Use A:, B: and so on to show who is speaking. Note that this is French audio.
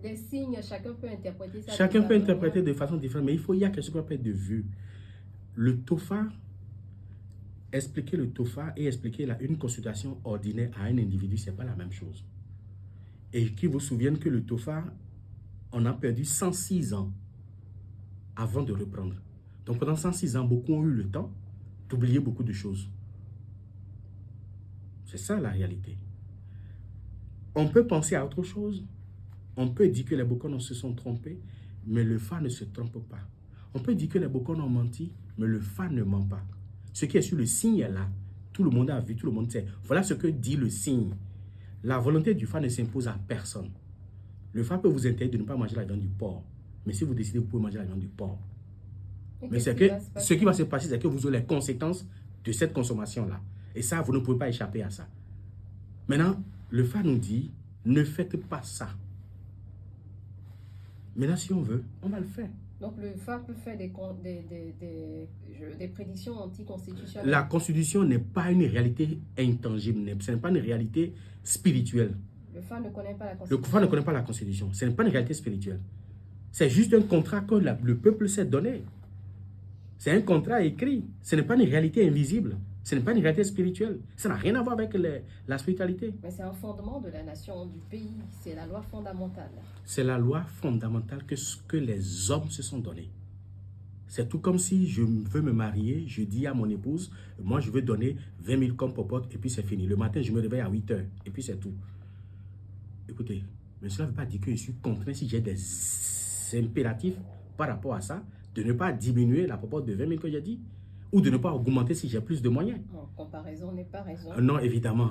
A: Les signes, chacun peut interpréter ça.
B: Chacun peut interpréter de façon différente, mais il y a quelque chose qu'on appelle de vue. Le TOFA, expliquer le TOFA et expliquer une consultation ordinaire à un individu, ce n'est pas la même chose. Et qu'il vous souvienne que le TOFA, on a perdu 106 ans avant de reprendre. Donc pendant 106 ans, beaucoup ont eu le temps d'oublier beaucoup de choses. C'est ça la réalité. On peut penser à autre chose. On peut dire que les Bokonos se sont trompés, mais le Fa ne se trompe pas. On peut dire que les Bokonos ont menti, mais le Fa ne ment pas. Ce qui est sur le signe est là. Tout le monde a vu, tout le monde sait. Voilà ce que dit le signe. La volonté du Fa ne s'impose à personne. Le Fa peut vous interdire de ne pas manger la viande du porc. Mais si vous décidez, vous pouvez manger la viande du porc. Mais c'est que ce qui va se passer, c'est que vous aurez les conséquences de cette consommation-là. Et ça, vous ne pouvez pas échapper à ça. Maintenant, le Fa nous dit, ne faites pas ça. Maintenant, si on veut, on va le faire.
A: Donc, le Fa peut faire des prédictions anticonstitutionnelles.
B: La Constitution n'est pas une réalité intangible, ce n'est pas une réalité spirituelle.
A: Le Fa ne connaît pas la Constitution.
B: Le Fa ne connaît pas la Constitution, ce n'est pas une réalité spirituelle. C'est juste un contrat que le peuple s'est donné. C'est un contrat écrit, ce n'est pas une réalité invisible. Ce n'est pas une réalité spirituelle. Ça n'a rien à voir avec la spiritualité.
A: Mais c'est un fondement de la nation, du pays. C'est la loi fondamentale.
B: C'est la loi fondamentale que les hommes se sont donnés. C'est tout comme si je veux me marier, je dis à mon épouse, moi je veux donner 20 000 comme popote et puis c'est fini. Le matin, je me réveille à 8 heures et puis c'est tout. Écoutez, mais cela ne veut pas dire que je suis contraint si j'ai des impératifs par rapport à ça, de ne pas diminuer la popote de 20 000 que j'ai dit. Ou de ne pas augmenter si j'ai plus de moyens.
A: Non, comparaison n'est pas raison.
B: Non, évidemment.